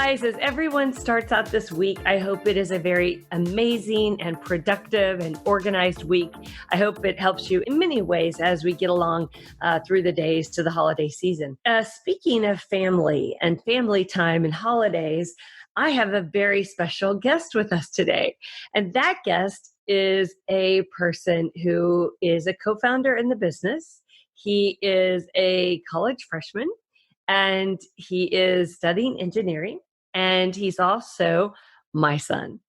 guys, as everyone starts out this week, I hope it is a very amazing and productive and organized week. I hope it helps you in many ways as we get along through the days to the holiday season. Speaking of family and family time and holidays, I have a very special guest with us today. And that guest is a person who is a co-founder in the business. He is a college freshman and he is studying engineering, and he's also my son.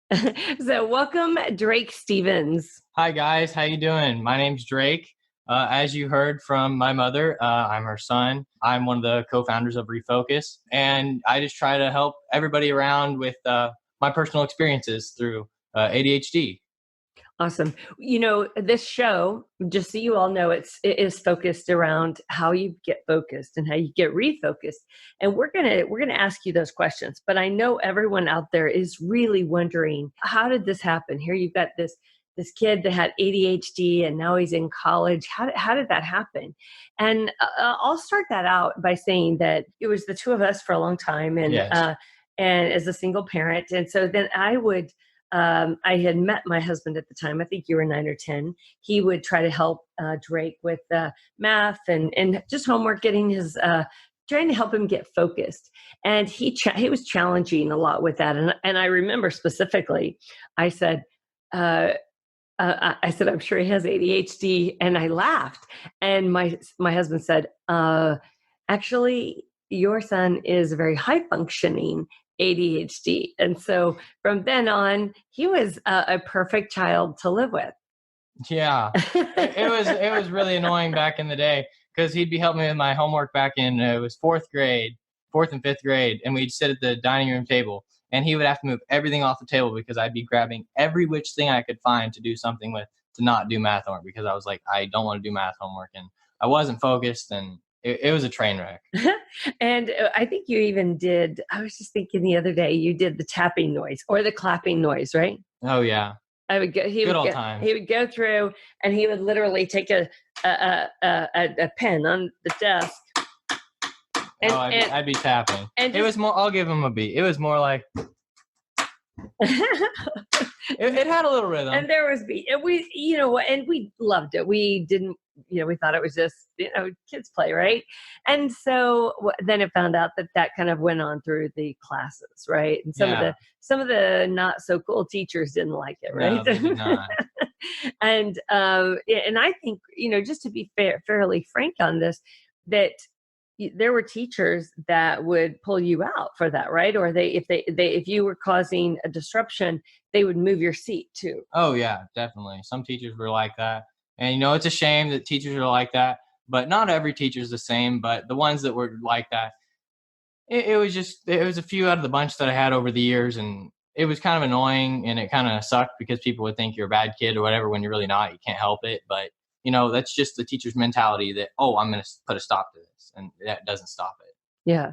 So welcome, Drake Stevens. Hi guys, how you doing? My name's Drake. As you heard from my mother, I'm her son. I'm one of the co-founders of RE-Focus, and I just try to help everybody around with my personal experiences through ADHD. Awesome. You know, this show, just so you all know, it is focused around how you get focused and how you get refocused. And we're gonna ask you those questions. But I know everyone out there is really wondering, how did this happen? Here you've got this kid that had ADHD and now he's in college. How did that happen? And I'll start that out by saying that it was the two of us for a long time, and Yes. And as a single parent. And so then I had met my husband at the time. I think you were 9 or 10. He would try to help Drake with math and just homework, getting his trying to help him get focused. And he was challenging a lot with that. And I remember specifically, I said, I'm sure he has ADHD, and I laughed. And my husband said, actually, your son is very high functioning ADHD. And so from then on, he was a perfect child to live with. Yeah, it was really annoying back in the day because he'd be helping me with my homework back in it was fourth and fifth grade, and we'd sit at the dining room table, and he would have to move everything off the table because I'd be grabbing every which thing I could find to do something with to not do math homework, because I was like, I don't want to do math homework, and I wasn't focused, and it was a train wreck. And I think you even did, I was just thinking the other day, you did the tapping noise or the clapping noise, right? Oh yeah. He would go through and he would literally take a pen on the desk. And, I'd be tapping. And it was more, I'll give him a beat. It was more like, it had a little rhythm. And there was beat. And we loved it. We didn't, we thought it was just, kids play, right? And so then it found out that kind of went on through the classes, right? And some of the not so cool teachers didn't like it, right? No, they did not. And I think, just to be fairly frank on this, that there were teachers that would pull you out for that, right? Or if you were causing a disruption, they would move your seat too. Oh yeah, definitely. Some teachers were like that. And it's a shame that teachers are like that, but not every teacher is the same. But the ones that were like that, it was a few out of the bunch that I had over the years, and it was kind of annoying, and it kind of sucked because people would think you're a bad kid or whatever when you're really not. You can't help it. But that's just the teacher's mentality that, I'm going to put a stop to this, and that doesn't stop it. Yeah.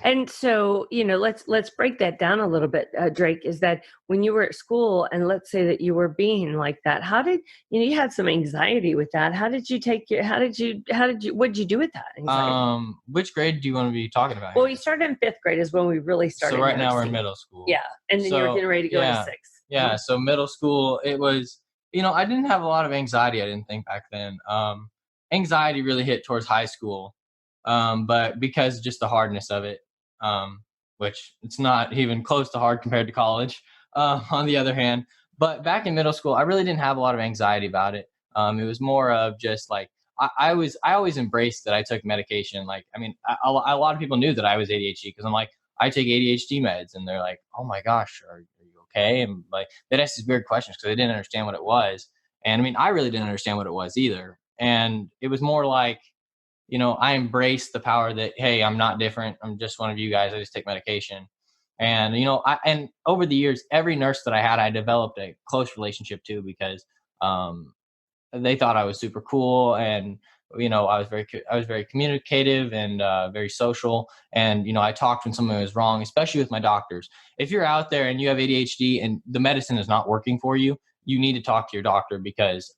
And so, let's break that down a little bit, Drake, is that when you were at school and let's say that you were being like that, how did, you had some anxiety with that. What did you do with that anxiety? Which grade do you want to be talking about? Well, we started in fifth grade is when we really started. So right now we're in middle school. Yeah. And then you're getting ready to go into sixth. Yeah. So middle school, it was, I didn't have a lot of anxiety. I didn't think back then. Anxiety really hit towards high school. But because just the hardness of it, which it's not even close to hard compared to college, on the other hand. But back in middle school, I really didn't have a lot of anxiety about it. It was more of just like, I always embraced that I took medication. Like, a lot of people knew that I was ADHD because I'm like, I take ADHD meds, and they're like, oh my gosh, are you okay? And like, they'd ask these weird questions because they didn't understand what it was. And I really didn't understand what it was either. And it was more like, I embrace the power that, hey, I'm not different. I'm just one of you guys. I just take medication. And, and over the years, every nurse that I had, I developed a close relationship to because they thought I was super cool. And, I was very communicative and very social. And, I talked when something was wrong, especially with my doctors. If you're out there and you have ADHD and the medicine is not working for you, you need to talk to your doctor because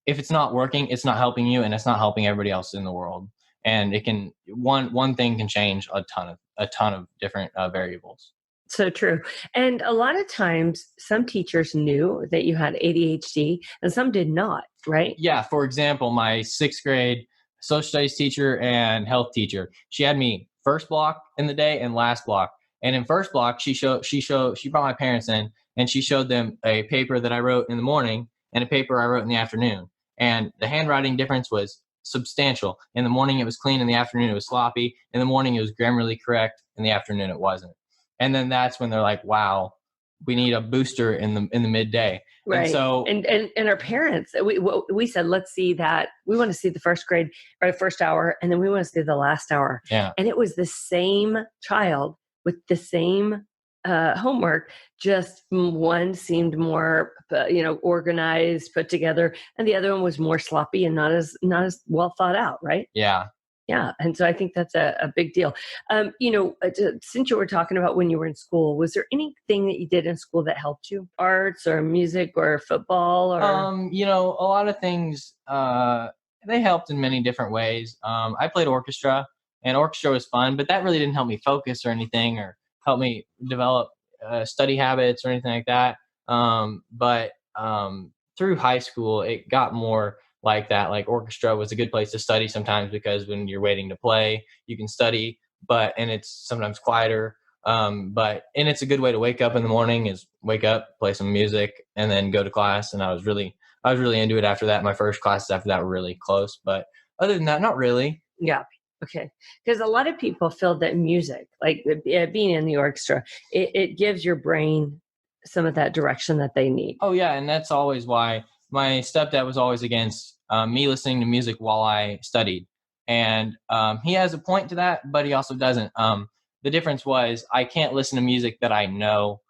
if it's not working, it's not helping you and it's not helping everybody else in the world. And it can, one thing can change a ton a ton of different variables. So true. And a lot of times, some teachers knew that you had ADHD and some did not, right? Yeah. For example, my sixth grade social studies teacher and health teacher, she had me first block in the day and last block. And in first block, she brought my parents in and she showed them a paper that I wrote in the morning and a paper I wrote in the afternoon. And the handwriting difference was substantial. In the morning, it was clean. In the afternoon, it was sloppy. In the morning, it was grammarly correct. In the afternoon, it wasn't. And then that's when they're like, wow, we need a booster in the midday. Right. And so, and our parents, we said, let's see that. We want to see the first grade or the first hour, and then we want to see the last hour. Yeah. And it was the same child with the same homework, just one seemed more, organized, put together, and the other one was more sloppy and not as well thought out. Right. Yeah. Yeah. And so I think that's a big deal. Since you were talking about when you were in school, was there anything that you did in school that helped you? Arts or music or football? Or a lot of things, they helped in many different ways. I played orchestra, and orchestra was fun, but that really didn't help me focus or anything or help me develop study habits or anything like that. But through high school, it got more like that. Like orchestra was a good place to study sometimes because when you're waiting to play, you can study, and it's sometimes quieter. And it's a good way to wake up in the morning is wake up, play some music, and then go to class. And I was really into it after that. My first classes after that were really close, but other than that, not really. Yeah. Okay. Because a lot of people feel that music, like being in the orchestra, it gives your brain some of that direction that they need. Oh yeah. And that's always why my stepdad was always against me listening to music while I studied. And he has a point to that, but he also doesn't. The difference was I can't listen to music that I know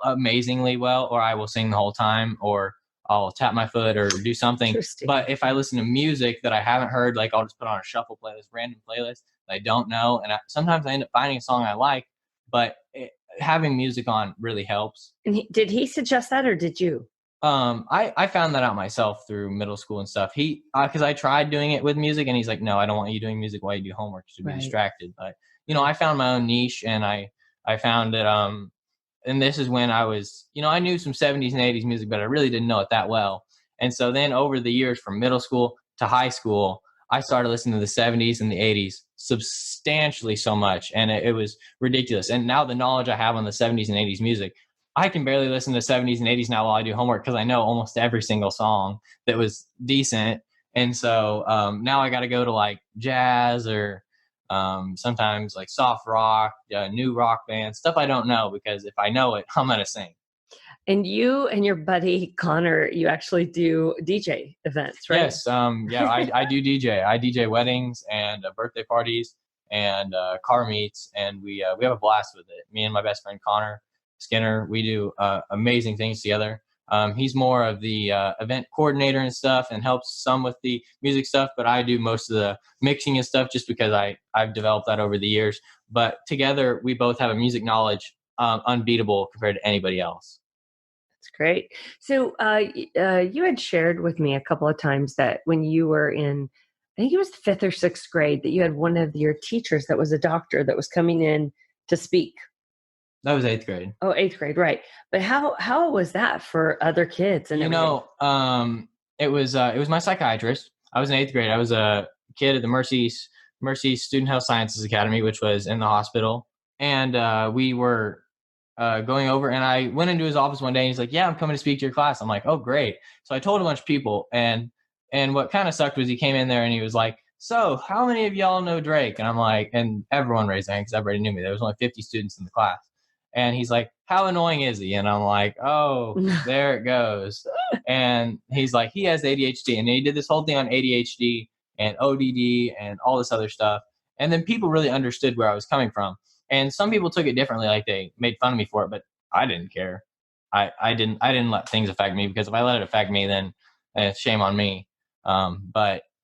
amazingly well, or I will sing the whole time, or I'll tap my foot or do something. But if I listen to music that I haven't heard, like I'll just put on a shuffle playlist, random playlist that I don't know. And sometimes I end up finding a song I like, but having music on really helps. And did he suggest that or did you? I found that out myself through middle school and stuff. Cause I tried doing it with music and he's like, no, I don't want you doing music while you do homework to be distracted. But, I found my own niche and I found that, and this is when I was, I knew some 70s and 80s music, but I really didn't know it that well. And so then over the years from middle school to high school, I started listening to the 70s and the 80s substantially so much. And it was ridiculous. And now the knowledge I have on the 70s and 80s music, I can barely listen to 70s and 80s now while I do homework because I know almost every single song that was decent. And so now I got to go to like jazz or sometimes like soft rock, new rock bands, stuff I don't know, because if I know it, I'm going to sing. And you and your buddy Connor, you actually do DJ events, right? Yes. I do DJ. I DJ weddings and birthday parties and car meets, and we have a blast with it. Me and my best friend Connor Skinner, we do amazing things together. He's more of the event coordinator and stuff and helps some with the music stuff, but I do most of the mixing and stuff just because I've developed that over the years. But together, we both have a music knowledge unbeatable compared to anybody else. That's great. So you had shared with me a couple of times that when you were in, I think it was 5th or 6th grade, that you had one of your teachers that was a doctor that was coming in to speak. That was 8th grade. Oh, 8th grade, right. But how was that for other kids? And it was my psychiatrist. I was in 8th grade. I was a kid at the Mercy Student Health Sciences Academy, which was in the hospital. And we were going over, and I went into his office one day and he's like, yeah, I'm coming to speak to your class. I'm like, oh, great. So I told a bunch of people, and what kind of sucked was he came in there and he was like, so how many of y'all know Drake? And I'm like, and everyone raised their hand because everybody knew me. There was only 50 students in the class. And he's like, how annoying is he? And I'm like, oh, there it goes. And he's like, he has ADHD. And he did this whole thing on ADHD and ODD and all this other stuff. And then people really understood where I was coming from. And some people took it differently, like they made fun of me for it, but I didn't care. I didn't let things affect me, because if I let it affect me, then it's shame on me.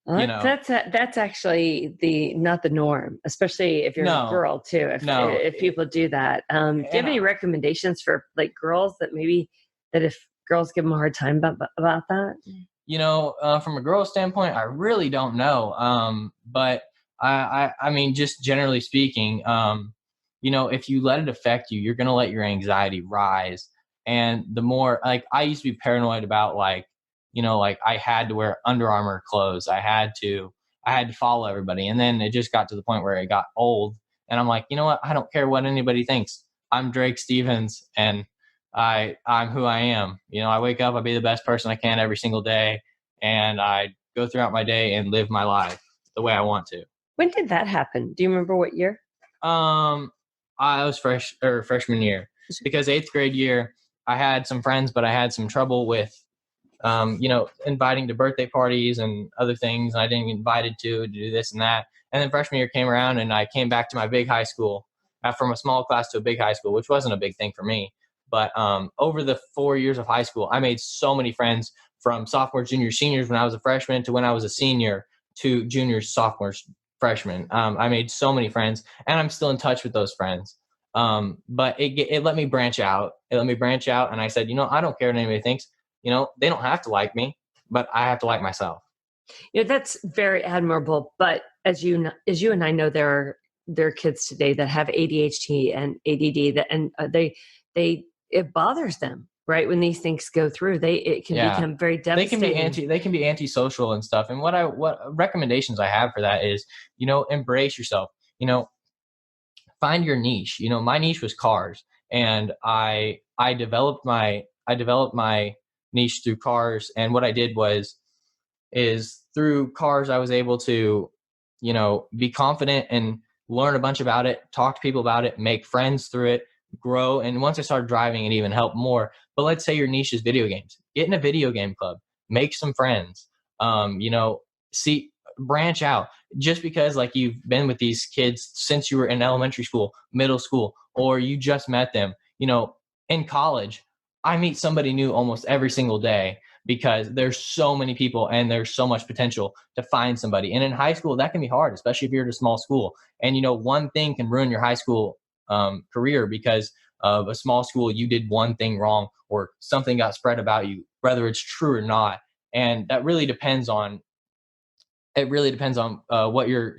That's actually not the norm, especially if you're a girl too. If people do that, do you have any recommendations for like girls that if girls give them a hard time about that? From a girl standpoint, I really don't know. But I mean, just generally speaking, if you let it affect you, you're going to let your anxiety rise. And the more, like, I used to be paranoid about, like, like I had to wear Under Armour clothes. I had to follow everybody. And then it just got to the point where it got old. And I'm like, you know what? I don't care what anybody thinks. I'm Drake Stevens, and I'm who I am. I wake up, I be the best person I can every single day, and I go throughout my day and live my life the way I want to. When did that happen? Do you remember what year? I was freshman year, because 8th grade year I had some friends, but I had some trouble with, inviting to birthday parties and other things. And I didn't get invited to do this and that. And then freshman year came around, and I came back to my big high school, from a small class to a big high school, which wasn't a big thing for me. But over the 4 years of high school, I made so many friends, from sophomores, juniors, seniors when I was a freshman to when I was a senior to juniors, sophomores, freshmen. I made so many friends, and I'm still in touch with those friends. But it let me branch out. And I said, I don't care what anybody thinks. They don't have to like me, but I have to like myself. That's very admirable. But as you and I know, there are kids today that have ADHD and ADD it bothers them, right? When these things go through, it can become very devastating. They can be antisocial and stuff. And what recommendations I have for that is, embrace yourself. Find your niche. My niche was cars, and I developed my niche through cars. And what I did is through cars, I was able to, be confident and learn a bunch about it, talk to people about it, make friends through it, grow. And once I started driving, it even helped more. But let's say your niche is video games. Get in a video game club, make some friends, branch out. Just because, like, you've been with these kids since you were in elementary school, middle school, or you just met them, in college, I meet somebody new almost every single day, because there's so many people and there's so much potential to find somebody. And in high school, that can be hard, especially if you're at a small school. And, one thing can ruin your high school career because of a small school. You did one thing wrong, or something got spread about you, whether it's true or not. And that really depends on what your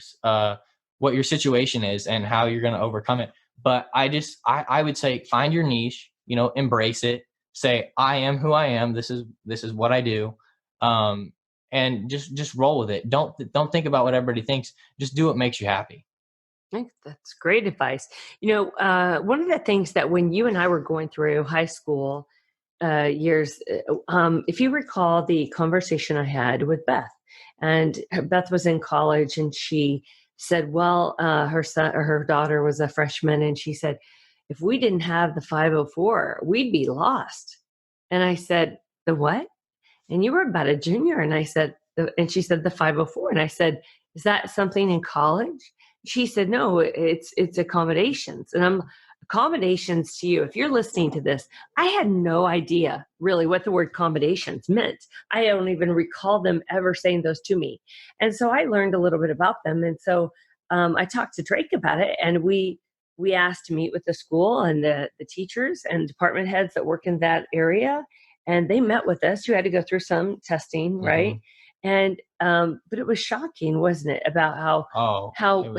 situation is and how you're going to overcome it. But I would say, find your niche, embrace it, say, I am who I am. This is what I do. And just roll with it. Don't think about what everybody thinks. Just do what makes you happy. I think that's great advice. One of the things that when you and I were going through high school years, if you recall the conversation I had with Beth, and Beth was in college, and she said, well, her daughter was a freshman, and she said, if we didn't have the 504, we'd be lost. And I said, the what? And you were about a junior. And I said, and she said, the 504. And I said, is that something in college? She said, no, it's accommodations. And accommodations to you, if you're listening to this, I had no idea really what the word accommodations meant. I don't even recall them ever saying those to me. And so I learned a little bit about them. And so I talked to Drake about it, and we asked to meet with the school and the teachers and department heads that work in that area. And they met with us. You had to go through some testing, mm-hmm. right? And but it was shocking, wasn't it, about how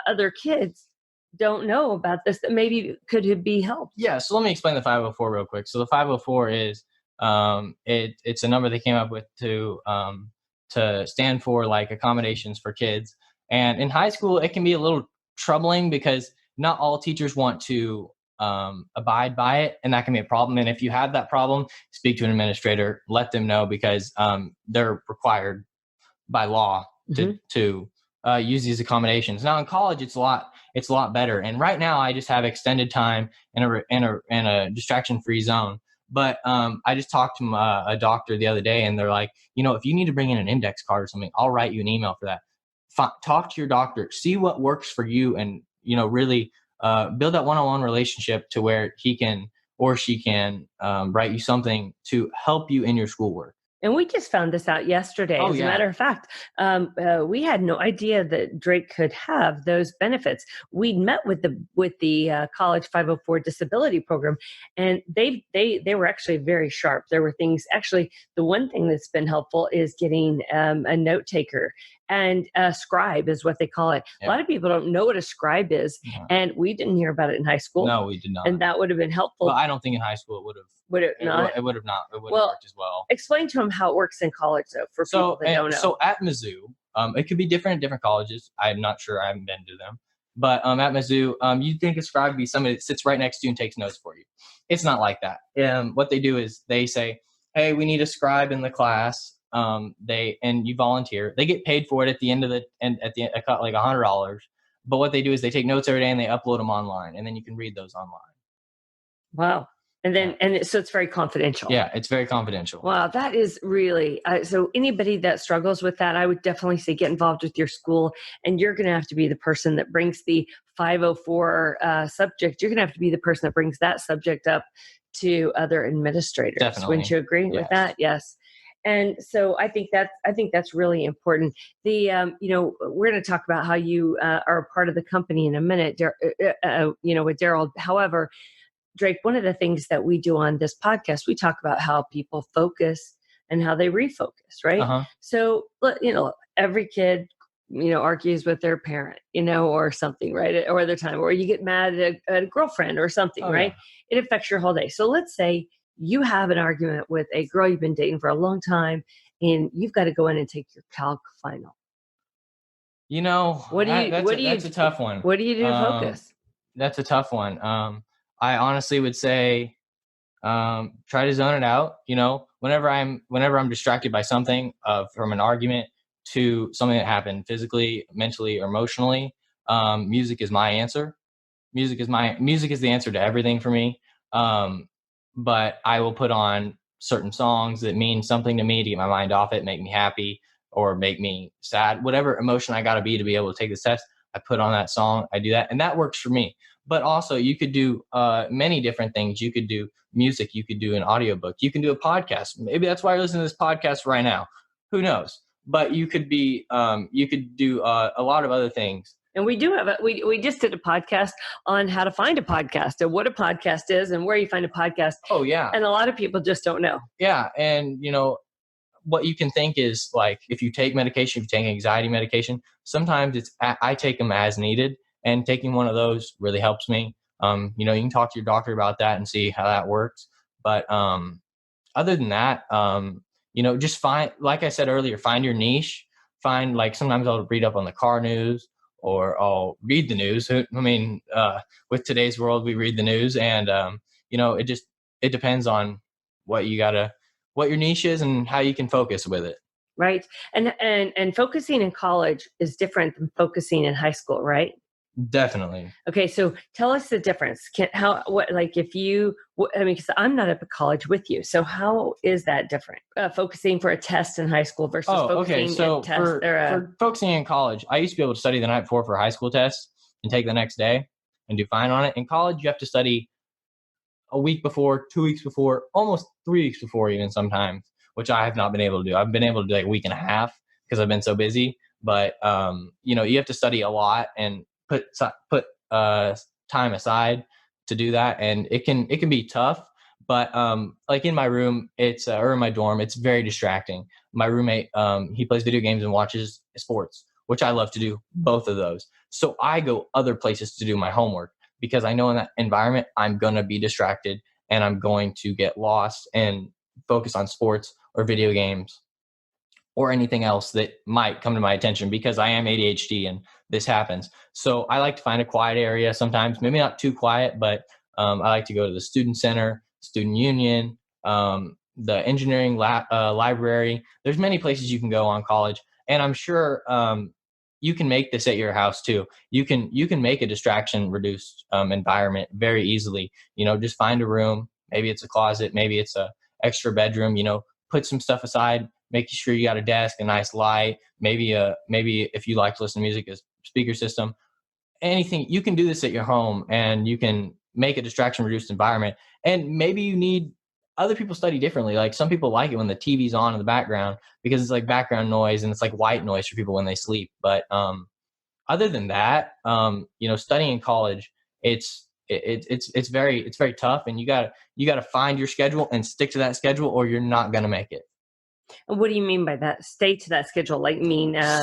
other kids don't know about this that maybe could be helped. Yeah. So let me explain the 504 real quick. So the 504 is it's a number they came up with to stand for, like, accommodations for kids. And in high school, it can be a little troubling because not all teachers want to abide by it, and that can be a problem. And if you have that problem, speak to an administrator, let them know, because they're required by law to use these accommodations. Now in college, it's a lot better. And right now, I just have extended time in a distraction-free zone. But I just talked to a doctor the other day, and they're like, if you need to bring in an index card or something, I'll write you an email for that. Talk to your doctor, see what works for you, and really build that one-on-one relationship to where he can or she can write you something to help you in your schoolwork. And we just found this out yesterday. As a matter of fact, we had no idea that Drake could have those benefits. We'd met with the college 504 disability program, and they were actually very sharp. There were things, actually, the one thing that's been helpful is getting a note taker and a scribe is what they call it. A lot of people don't know what a scribe is, and we didn't hear about it in high school. No, we did not. And that would have been helpful. Well, I don't think in high school it would have. Would it not? It would have not. It would have worked as well. Explain to them how it works in college, though, for people that don't know. So at Mizzou, it could be different at different colleges. I'm not sure. I haven't been to them. But at Mizzou, you'd think a scribe would be somebody that sits right next to you and takes notes for you. It's not like that. What they do is they say, hey, we need a scribe in the class. And you volunteer. They get paid for it at the end of like $100. But what they do is they take notes every day and they upload them online, and then you can read those online. Wow. And then, so it's very confidential. Yeah, it's very confidential. Wow, that is really, so anybody that struggles with that, I would definitely say get involved with your school, and you're going to have to be the person that brings the 504 subject. You're going to have to be the person that brings that subject up to other administrators. Definitely. Wouldn't you agree with that? Yes. And so I think that's really important. We're going to talk about how you are a part of the company in a minute, with Daryl. However, Drake, one of the things that we do on this podcast, we talk about how people focus and how they refocus, right? Uh-huh. So, every kid, argues with their parent, or something, right? Or other time, or you get mad at a girlfriend or something, right? Yeah. It affects your whole day. So let's say you have an argument with a girl you've been dating for a long time, and you've got to go in and take your calc final. That's a tough one. What do you do to focus? That's a tough one. I honestly would say, try to zone it out. Whenever I'm distracted by something, from an argument to something that happened physically, mentally, or emotionally, music is my answer. Music is the answer to everything for me. But I will put on certain songs that mean something to me to get my mind off it, make me happy or make me sad, whatever emotion I got to be able to take this test. I put on that song. I do that, and that works for me. But also you could do many different things. You could do music. You could do an audiobook. You can do a podcast. Maybe that's why you're listening to this podcast right now. Who knows? But you could do a lot of other things. And we do have we just did a podcast on how to find a podcast and what a podcast is and where you find a podcast. Oh, yeah. And a lot of people just don't know. Yeah. And, what you can think is, like, if you take medication, if you take anxiety medication, sometimes I take them as needed. And taking one of those really helps me. You can talk to your doctor about that and see how that works. But other than that, just find, like I said earlier, find your niche. Find, like, sometimes I'll read up on the car news, or I'll read the news. I mean, with today's world, we read the news, and it depends on what your niche is and how you can focus with it. Right. And focusing in college is different than focusing in high school, right? Definitely. Okay, so tell us the difference. Because I'm not up at college with you. So how is that different? Focusing for a test in high school versus focusing so test, for focusing in college, I used to be able to study the night before for a high school test and take the next day and do fine on it. In college, you have to study a week before, 2 weeks before, almost 3 weeks before even sometimes, which I have not been able to do. I've been able to do like a week and a half because I've been so busy. But you have to study a lot and put time aside to do that, and it can be tough. But like in my room, or in my dorm, it's very distracting. My roommate, he plays video games and watches sports, which I love to do, both of those. So I go other places to do my homework because I know in that environment I'm gonna be distracted and I'm going to get lost and focus on sports or video games or anything else that might come to my attention, because I am ADHD and this happens. So I like to find a quiet area sometimes, maybe not too quiet, but I like to go to the student center, student union, the engineering library. There's many places you can go on college. And I'm sure you can make this at your house too. You can make a distraction reduced environment very easily. Just find a room. Maybe it's a closet. Maybe it's a extra bedroom, put some stuff aside, making sure you got a desk, a nice light, maybe if you like to listen to music, a speaker system, anything. You can do this at your home, and you can make a distraction reduced environment. And maybe you need other people study differently. Like some people like it when the TV's on in the background because it's like background noise and it's like white noise for people when they sleep. But other than that, studying in college, it's very tough, and you gotta find your schedule and stick to that schedule, or you're not gonna make it. And what do you mean by that? Stay to that schedule?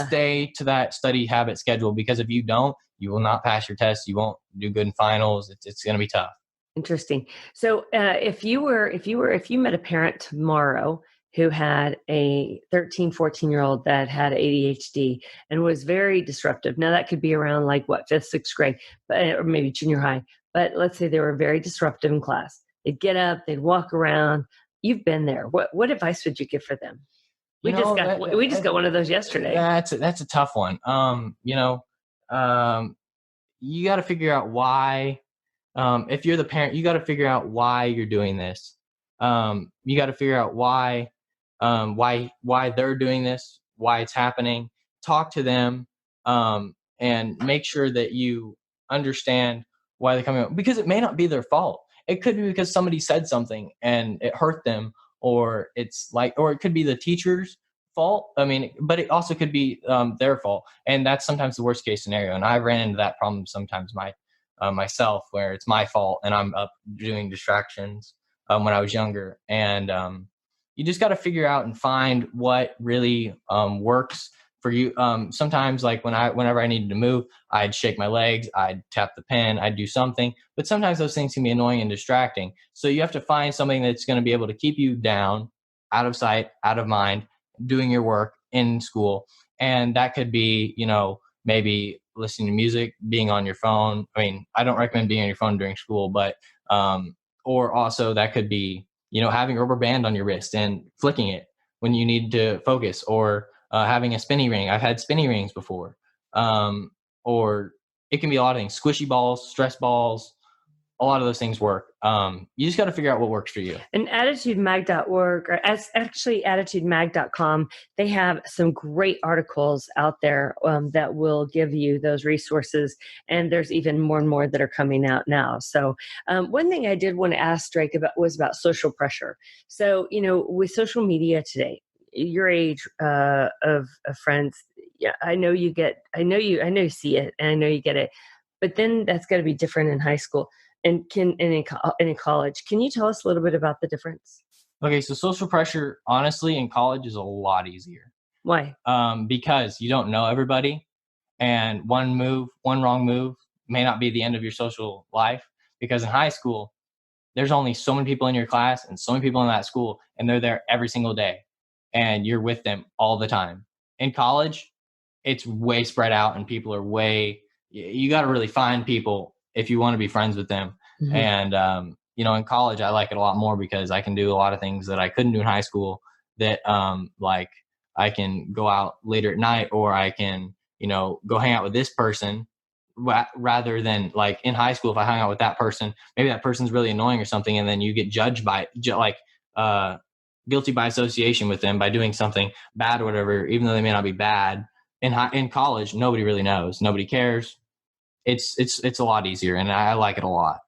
Stay to that study habit schedule, because if you don't, you will not pass your tests. You won't do good in finals. It's going to be tough. Interesting. So, if you met a parent tomorrow who had a 13, 14-year-old that had ADHD and was very disruptive. Now that could be around like what, fifth, sixth grade, or maybe junior high. But let's say they were very disruptive in class. They'd get up, they'd walk around. You've been there. What advice would you give for them? We just got one of those yesterday. That's a tough one. You got to figure out why. If you're the parent, you got to figure out why you're doing this. You got to figure out why they're doing this, why it's happening. Talk to them, and make sure that you understand why they're coming up, because it may not be their fault. It could be because somebody said something and it hurt them, or it could be the teacher's fault. I mean, but it also could be their fault, and that's sometimes the worst case scenario. And I ran into that problem sometimes myself, where it's my fault and I'm up doing distractions when I was younger. And you just got to figure out and find what really works for you. Sometimes, like whenever I needed to move, I'd shake my legs, I'd tap the pen, I'd do something. But sometimes those things can be annoying and distracting. So you have to find something that's going to be able to keep you down, out of sight, out of mind, doing your work in school. And that could be, maybe listening to music, being on your phone. I mean, I don't recommend being on your phone during school, but or also that could be, having a rubber band on your wrist and flicking it when you need to focus, or having a spinny ring. I've had spinny rings before. Or it can be a lot of things. Squishy balls, stress balls, a lot of those things work. You just got to figure out what works for you. And attitudemag.org, or actually attitudemag.com, they have some great articles out there that will give you those resources. And there's even more and more that are coming out now. So one thing I did want to ask Drake about was about social pressure. So, with social media today, your age of friends, yeah, I know you see it, and I know you get it, but then that's got to be different in high school. And in college. Can you tell us a little bit about the difference? Okay, so social pressure, honestly, in college is a lot easier. Why? Because you don't know everybody, and one wrong move may not be the end of your social life. Because in high school, there's only so many people in your class and so many people in that school, and they're there every single day, and you're with them all the time. In college, it's way spread out, and people are you got to really find people if you want to be friends with them. Mm-hmm. And, in college, I like it a lot more because I can do a lot of things that I couldn't do in high school, that like I can go out later at night, or I can, go hang out with this person, rather than like in high school, if I hang out with that person, maybe that person's really annoying or something. And then you get judged by guilty by association with them by doing something bad or whatever, even though they may not be bad. In college, nobody really knows. Nobody cares. It's a lot easier, and I like it a lot.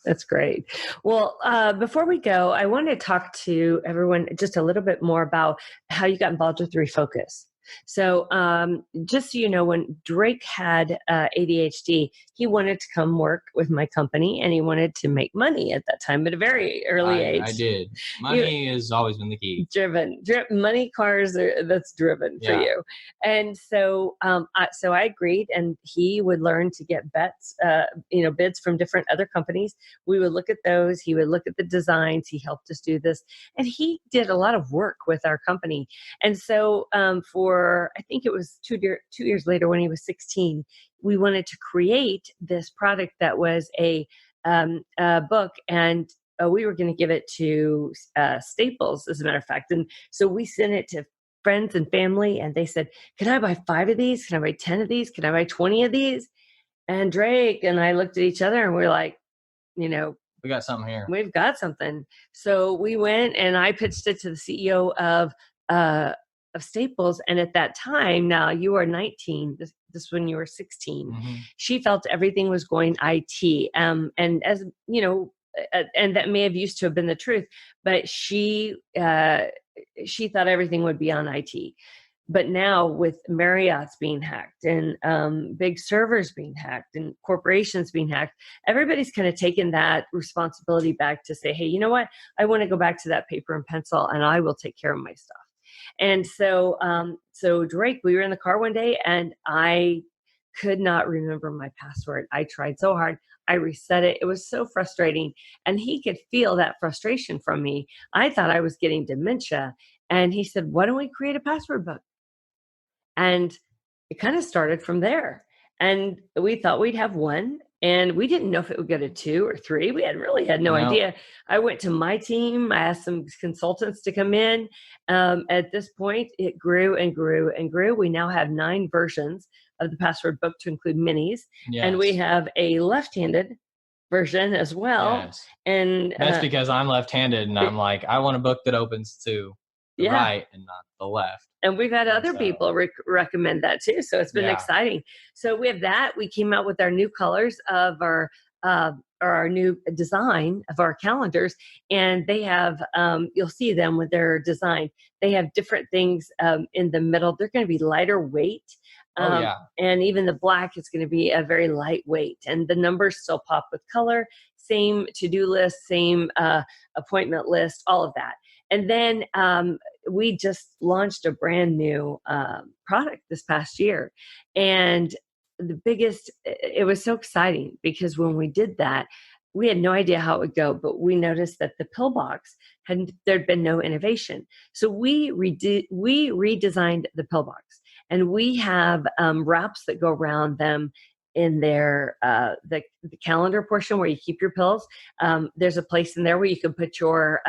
That's great. Well, before we go, I want to talk to everyone just a little bit more about how you got involved with RE-Focus. So just so you know, when Drake had ADHD, he wanted to come work with my company, and he wanted to make money at that time at a very early age. I did. Money has always been the key. Driven money, cars, that's driven for you. And so so I agreed, and he would learn to get bids from different other companies. We would look at those. He would look at the designs. He helped us do this, and he did a lot of work with our company. And so I think it was 2 years later, when he was 16, we wanted to create this product that was a book, and we were going to give it to Staples, as a matter of fact. And so we sent it to friends and family, and they said, can I buy 5 of these? Can I buy 10 of these? Can I buy 20 of these? And Drake and I looked at each other, and we're like, we got something here. We've got something. So we went, and I pitched it to the CEO of Staples. And at that time, now you are 19, this when you were 16, mm-hmm. She felt everything was going IT. And as and that may have used to have been the truth, but she thought everything would be on IT. But now with Marriott's being hacked, and big servers being hacked, and corporations being hacked, everybody's kind of taken that responsibility back to say, hey, you know what? I want to go back to that paper and pencil, and I will take care of my stuff. And so, so Drake, we were in the car one day and I could not remember my password. I tried so hard. I reset it. It was so frustrating. And he could feel that frustration from me. I thought I was getting dementia. And he said, why don't we create a password book? And it kind of started from there. And we thought we'd have one. And we didn't know if it would go to 2 or 3. We had no idea. I went to my team. I asked some consultants to come in. At this point, it grew and grew and grew. We now have 9 versions of the password book to include minis. Yes. And we have a left-handed version as well. Yes. And that's because I'm left-handed and I'm like, I want a book that opens to the right and not the left. And we've had other people recommend that too. So it's been exciting. So we have that. We came out with our new colors of our new design of our calendars. And they have, you'll see them with their design. They have different things in the middle. They're going to be lighter weight. And even the black is going to be a very lightweight. And the numbers still pop with color. Same to-do list, same appointment list, all of that. And then we just launched a brand new product this past year. And it was so exciting because when we did that, we had no idea how it would go, but we noticed that the pill box there'd been no innovation. So we redesigned the pill box, and we have wraps that go around them in their the calendar portion where you keep your pills. There's a place in there where you can put your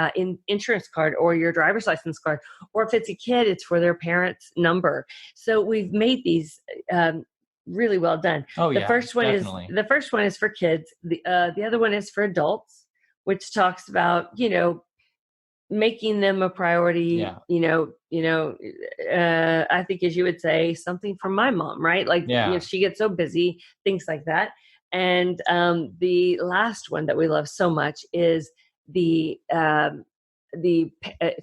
insurance card or your driver's license card, or if it's a kid, it's for their parents' number. So we've made these really well done. The first one is for kids. The other one is for adults, which talks about, making them a priority. I think, as you would say, something from my mom, right? Like, she gets so busy, things like that. And the last one that we love so much is it's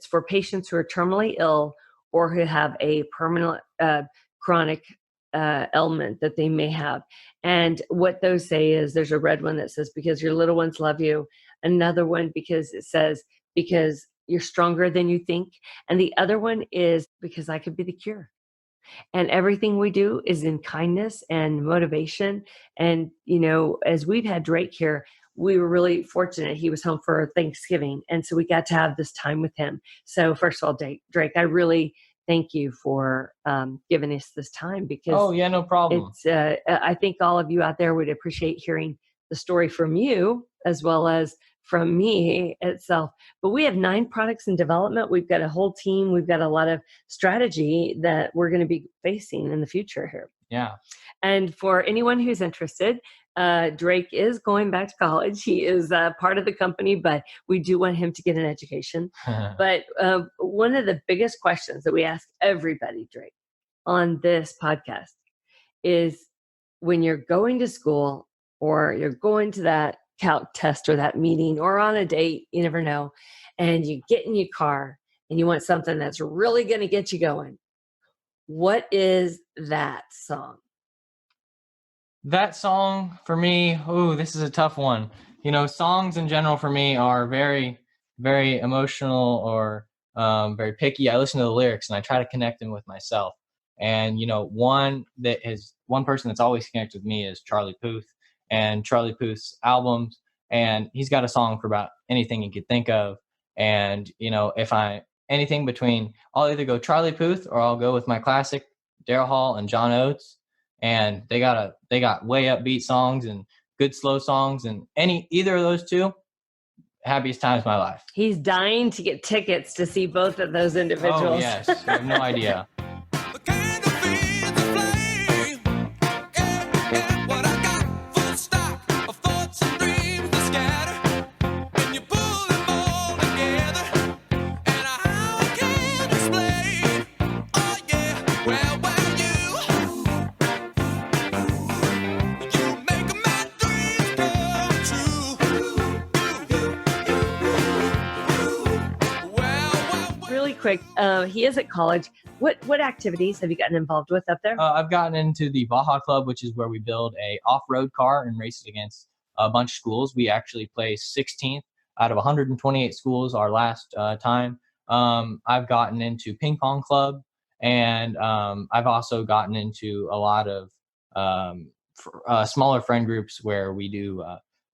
for patients who are terminally ill or who have a permanent chronic ailment that they may have. And what those say is, there's a red one that says, because your little ones love you. Another one because it says, because you're stronger than you think. And the other one is, because I could be the cure. And everything we do is in kindness and motivation. And, as we've had Drake here, we were really fortunate. He was home for Thanksgiving. And so we got to have this time with him. So first of all, Drake, I really thank you for giving us this time, because no problem. It's I think all of you out there would appreciate hearing the story from you as well as from me itself. But we have 9 products in development. We've got a whole team. We've got a lot of strategy that we're going to be facing in the future here. Yeah. And for anyone who's interested, Drake is going back to college. He is part of the company, but we do want him to get an education. But one of the biggest questions that we ask everybody, Drake, on this podcast is, when you're going to school or you're going to that calc test or that meeting or on a date, you never know, and you get in your car and you want something that's really going to get you going, what is that song? That song for me, this is a tough one. Songs in general for me are very, very emotional or very picky. I listen to the lyrics and I try to connect them with myself. And, one person that's always connected with me is Charlie Puth and Charlie Puth's albums. And he's got a song for about anything you could think of. And, if anything between, I'll either go Charlie Puth or I'll go with my classic Daryl Hall and John Oates. And they got way upbeat songs and good slow songs, and either of those two, happiest times of my life. He's dying to get tickets to see both of those individuals. Oh yes, you have no idea. Quick, he is at college. What activities have you gotten involved with up there? I've gotten into the Baja Club, which is where we build a off-road car and race it against a bunch of schools. We actually placed 16th out of 128 schools our last time. I've gotten into ping pong club, and I've also gotten into a lot of smaller friend groups where we do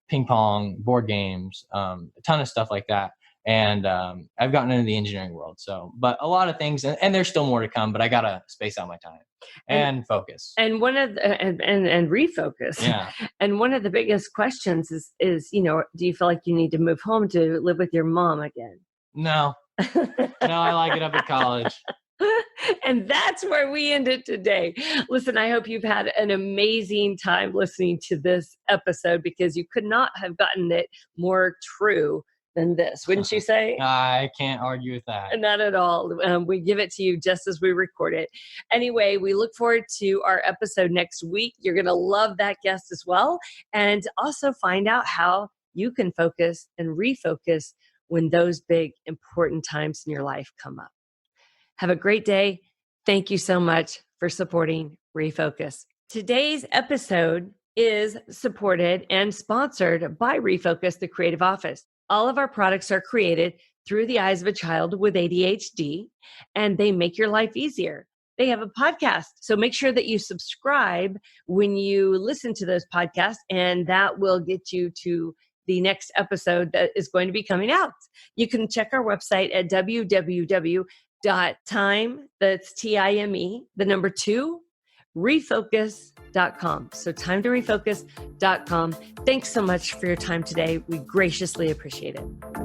ping pong, board games, a ton of stuff like that. And I've gotten into the engineering world. So, but a lot of things, and there's still more to come, but I got to space out my time and focus. And one of the, and refocus. Yeah. And one of the biggest questions is, do you feel like you need to move home to live with your mom again? No, I like it up at college. And that's where we ended today. Listen, I hope you've had an amazing time listening to this episode, because you could not have gotten it more true than this, wouldn't you say? I can't argue with that. Not at all. We give it to you just as we record it. Anyway, we look forward to our episode next week. You're going to love that guest as well. And also find out how you can focus and refocus when those big, important times in your life come up. Have a great day. Thank you so much for supporting Refocus. Today's episode is supported and sponsored by Refocus, the Creative Office. All of our products are created through the eyes of a child with ADHD, and they make your life easier. They have a podcast, so make sure that you subscribe when you listen to those podcasts, and that will get you to the next episode that is going to be coming out. You can check our website at www.time, that's TIME, the number 2, refocus.com. So timetorefocus.com. Thanks so much for your time today. We graciously appreciate it.